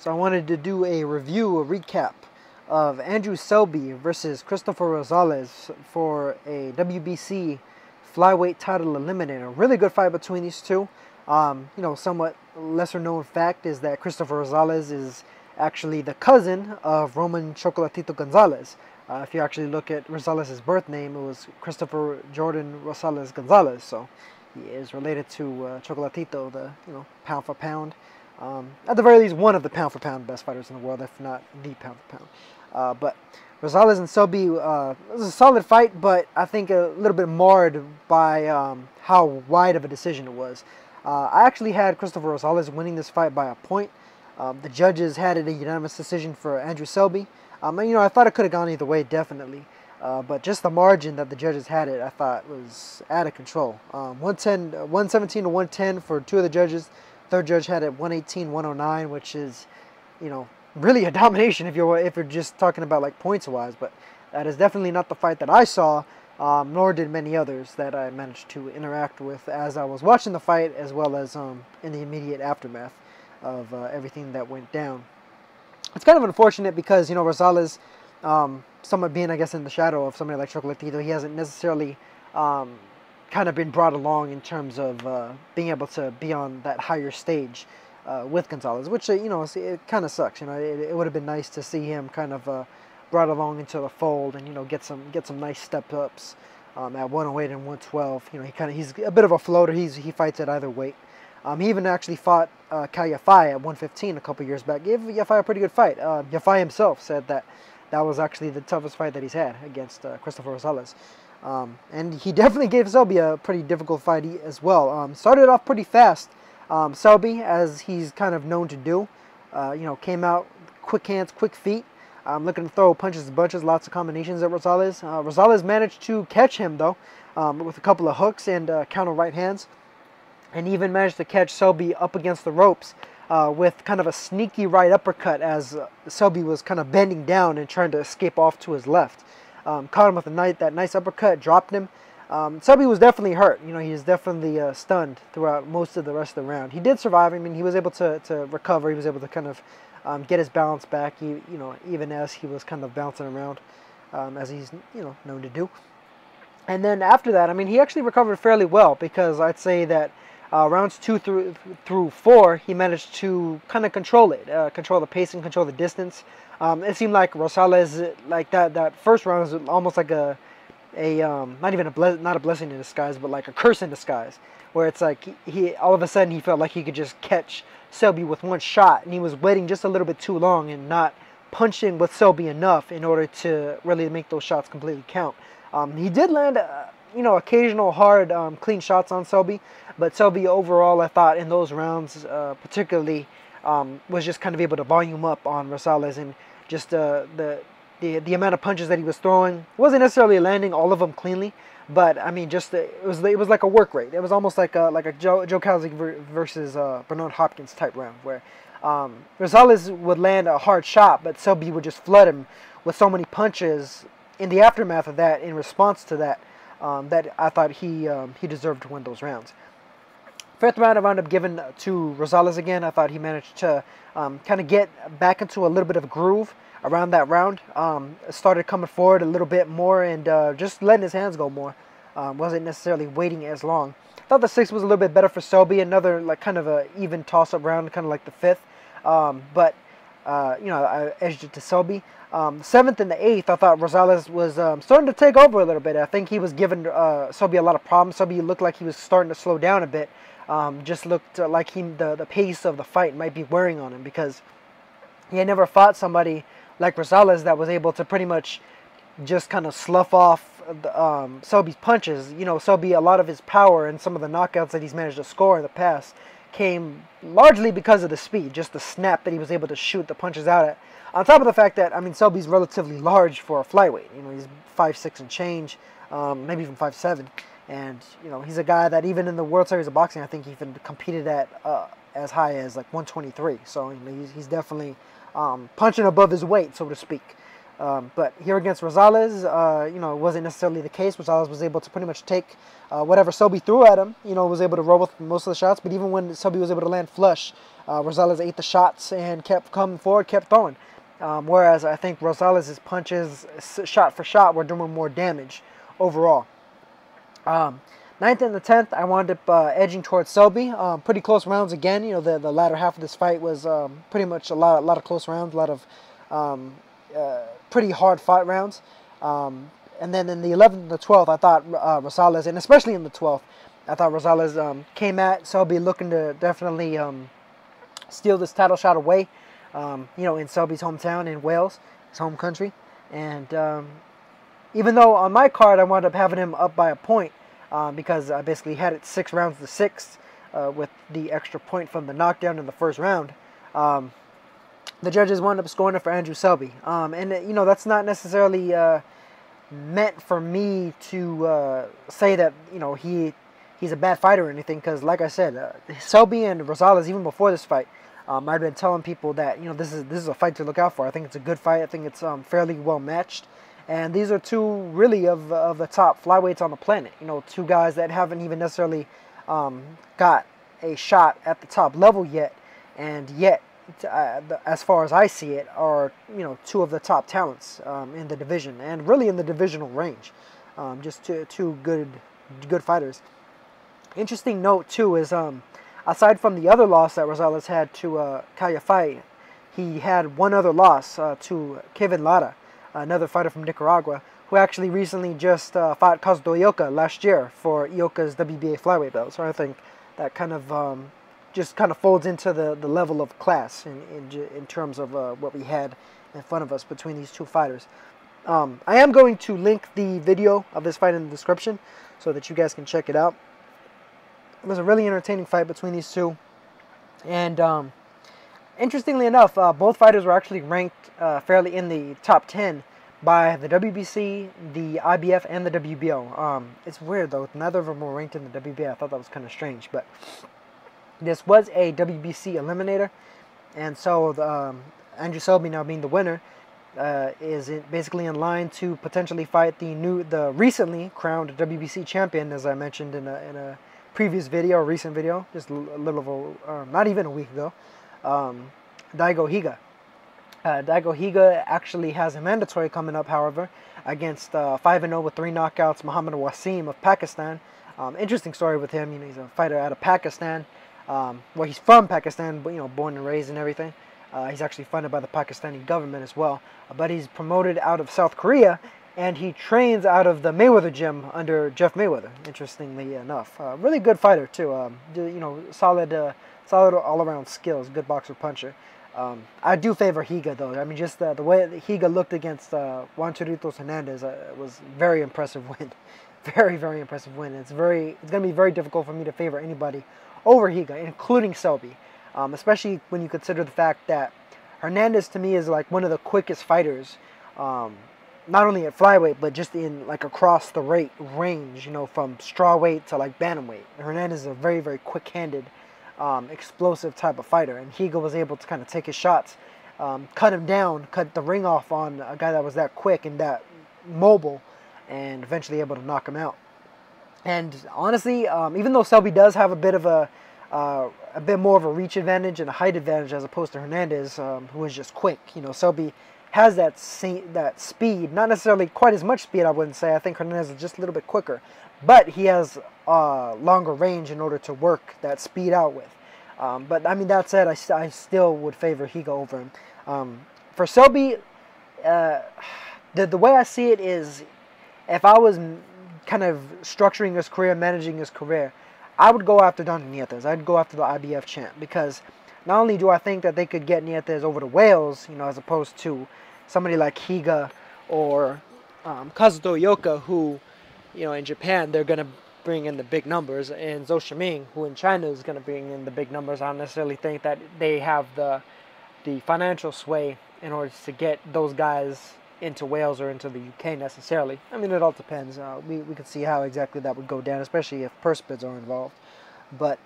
So I wanted to do a review, a recap of Andrew Selby versus Cristofer Rosales for a WBC Flyweight Title Eliminator. Really good fight between these two. Somewhat lesser known fact is that Cristofer Rosales is actually the cousin of Roman Chocolatito Gonzalez. If you actually look at Rosales' birth name, it was Cristofer Jordan Rosales Gonzalez. So he is related to Chocolatito, the pound for pound. At the very least, one of the pound for pound best fighters in the world, if not the pound for pound. But Rosales and Selby, it was a solid fight, but I think a little bit marred by how wide of a decision it was. I actually had Cristofer Rosales winning this fight by a point. The judges had it a unanimous decision for Andrew Selby. I thought it could have gone either way, definitely. But just the margin that the judges had it, I thought was out of control. 117 to 110 for two of the judges. Third judge had it 118-109, which is, really a domination if you're just talking about like points wise. But that is definitely not the fight that I saw, nor did many others that I managed to interact with as I was watching the fight, as well as in the immediate aftermath of everything that went down. It's kind of unfortunate because Rosales, somewhat being I guess in the shadow of somebody like Chocolatito, he hasn't necessarily kind of been brought along in terms of being able to be on that higher stage with Gonzalez, which it kind of sucks. It would have been nice to see him kind of brought along into the fold and get some nice step ups at 108 and 112. He's a bit of a floater. He fights at either weight. He even actually fought Cal Yafai at 115 a couple years back. Gave Yafai a pretty good fight. Yafai himself said that was actually the toughest fight that he's had against Cristofer Rosales. And he definitely gave Selby a pretty difficult fight as well. Started off pretty fast. Selby, as he's kind of known to do, came out quick hands, quick feet, looking to throw punches and bunches, lots of combinations at Rosales. Rosales managed to catch him, though, with a couple of hooks and counter right hands, and even managed to catch Selby up against the ropes with kind of a sneaky right uppercut as Selby was kind of bending down and trying to escape off to his left. Caught him with that nice uppercut, dropped him. Selby was definitely hurt. He was definitely stunned throughout most of the rest of the round. He did survive. I mean, he was able to recover. He was able to kind of get his balance back, even as he was kind of bouncing around, as he's, known to do. And then after that, I mean, he actually recovered fairly well because I'd say that rounds 2 through 4, he managed to kind of control it, control the pacing, control the distance. It seemed like Rosales, like that first round was almost like not a blessing in disguise, but like a curse in disguise, where it's like he all of a sudden he felt like he could just catch Selby with one shot, and he was waiting just a little bit too long and not punching with Selby enough in order to really make those shots completely count. He did land occasional hard clean shots on Selby, but Selby overall, I thought in those rounds particularly was just kind of able to volume up on Rosales, and just the amount of punches that he was throwing wasn't necessarily landing all of them cleanly, but I mean, just it was like a work rate. It was almost like a Joe Calzaghe versus Bernard Hopkins type round, where Rosales would land a hard shot, but Selby would just flood him with so many punches in the aftermath of that, in response to that, that I thought he deserved to win those rounds. Fifth round, I wound up giving to Rosales again. I thought he managed to kind of get back into a little bit of a groove around that round. Started coming forward a little bit more and just letting his hands go more. Wasn't necessarily waiting as long. I thought the 6th was a little bit better for Selby. Another like kind of a even toss-up round, kind of like the 5th. I edged it to Selby. 7th and the 8th, I thought Rosales was starting to take over a little bit. I think he was giving Selby a lot of problems. Selby looked like he was starting to slow down a bit. Just looked like the pace of the fight might be wearing on him, because he had never fought somebody like Rosales that was able to pretty much just kind of slough off Selby's punches. Selby, a lot of his power and some of the knockouts that he's managed to score in the past came largely because of the speed, just the snap that he was able to shoot the punches out at. On top of the fact that, I mean, Selby's relatively large for a flyweight. He's 5'6" and change, maybe even 5'7". And, he's a guy that even in the World Series of Boxing, I think he even competed at as high as like 123. So, he's definitely punching above his weight, so to speak. But here against Rosales, you know, it wasn't necessarily the case. Rosales was able to pretty much take whatever Selby threw at him, you know, was able to roll with most of the shots. But even when Selby was able to land flush, Rosales ate the shots and kept coming forward, kept throwing. Whereas I think Rosales' punches, shot for shot, were doing more damage overall. 9th and the 10th, I wound up edging towards Selby. Pretty close rounds again. You know, the latter half of this fight was pretty much a lot of close rounds, a lot of pretty hard fought rounds. And then in the 11th and the 12th, I thought Rosales, and especially in the 12th, I thought Rosales came at Selby looking to definitely steal this title shot away, you know, in Selby's hometown in Wales, his home country. And even though on my card I wound up having him up by a point, because I basically had it 6 rounds to 6 with the extra point from the knockdown in the first round, the judges wound up scoring it for Andrew Selby. And, you know, that's not necessarily meant for me to say that, you know, he's a bad fighter or anything, because like I said, Selby and Rosales, even before this fight, I've been telling people that, you know, this is a fight to look out for. I think it's a good fight. I think it's fairly well matched. And these are two really of the top flyweights on the planet. You know, two guys that haven't even necessarily got a shot at the top level yet, and yet, as far as I see it, are, you know, two of the top talents in the division, and really in the divisional range. Just two good fighters. Interesting note too is aside from the other loss that Rosales had to Callafai, he had one other loss to Kevin Lara, another fighter from Nicaragua, who actually recently just fought Kazuto Ioka last year for Ioka's WBA flyweight belt. So I think that kind of just kind of folds into the level of class in terms of what we had in front of us between these two fighters. I am going to link the video of this fight in the description so that you guys can check it out. It was a really entertaining fight between these two. And interestingly enough, both fighters were actually ranked fairly in the top 10 by the WBC, the IBF, and the WBO. It's weird though, neither of them were ranked in the WBA. I thought that was kind of strange, but this was a WBC Eliminator, and so Andrew Selby, now being the winner, is basically in line to potentially fight the recently crowned WBC champion, as I mentioned in a previous video, a recent video, just a little over, not even a week ago, Daigo Higa. Daigo Higa actually has a mandatory coming up, however, against 5-0 with 3 knockouts, Muhammad Wasim of Pakistan. Interesting story with him. You know, he's a fighter out of Pakistan. Well, he's from Pakistan, but, you know, born and raised and everything. He's actually funded by the Pakistani government as well. But he's promoted out of South Korea, and he trains out of the Mayweather gym under Jeff Mayweather, interestingly enough. Really good fighter, too. You know, solid all-around skills, good boxer, puncher. I do favor Higa, though. I mean, just the way that Higa looked against Juan Chiritos Hernandez was very impressive win. Very, very impressive win. It's going to be very difficult for me to favor anybody over Higa, including Selby. Especially when you consider the fact that Hernandez, to me, is like one of the quickest fighters, not only at flyweight, but just in like across the range, you know, from strawweight to like bantamweight. Hernandez is a very, very quick-handed, explosive type of fighter, and Higa was able to kind of take his shots, cut him down, cut the ring off on a guy that was that quick and that mobile, and eventually able to knock him out. And honestly, even though Selby does have a bit more of a reach advantage and a height advantage as opposed to Hernandez, who is just quick. You know, Selby has that speed, not necessarily quite as much speed, I wouldn't say. I think Hernandez is just a little bit quicker, but he has longer range in order to work that speed out with. But I mean, that said, I still would favor Higa over him. For Selby, the way I see it is, if I was kind of structuring his career, managing his career, I would go after Don Nietes. I'd go after the IBF champ, because not only do I think that they could get Nietes over to Wales, you know, as opposed to somebody like Higa or Kazuto Ioka, who, you know, in Japan they're going to bring in the big numbers, and Zhou Shiming, who in China is going to bring in the big numbers. I don't necessarily think that they have the financial sway in order to get those guys into Wales or into the UK necessarily. I mean, it all depends. We could see how exactly that would go down, especially if purse bids are involved. But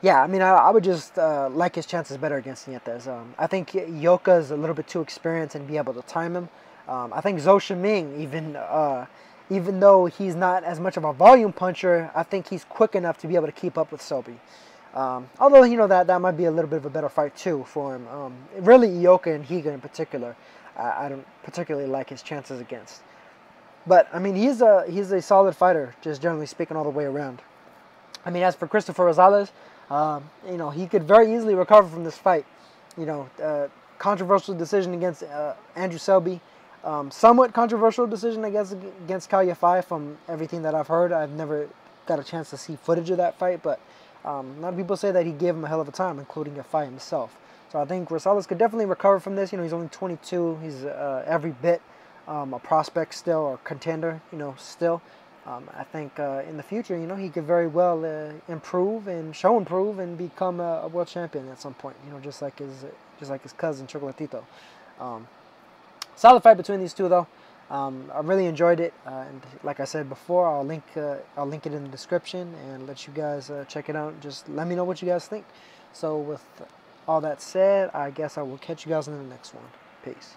Yeah, I mean, I would just like his chances better against Nietes. I think Yoka is a little bit too experienced and be able to time him. I think Zhou Shiming, even though he's not as much of a volume puncher, I think he's quick enough to be able to keep up with Selby. Although, you know, that might be a little bit of a better fight, too, for him. Really, Ioka and Higa in particular, I don't particularly like his chances against. But, I mean, he's a solid fighter, just generally speaking, all the way around. I mean, as for Cristofer Rosales, you know, he could very easily recover from this fight. You know, controversial decision against Andrew Selby. Somewhat controversial decision, I guess, against Kal Yafai from everything that I've heard. I've never got a chance to see footage of that fight, but a lot of people say that he gave him a hell of a time, including Yafai himself. So I think Rosales could definitely recover from this. You know, he's only 22. He's every bit a prospect still, or contender, you know, still. I think in the future, you know, he could very well improve and become a world champion at some point. You know, just like his cousin Chocolatito. Solid fight between these two, though. I really enjoyed it, and like I said before, I'll link it in the description and let you guys check it out. Just let me know what you guys think. So with all that said, I guess I will catch you guys in the next one. Peace.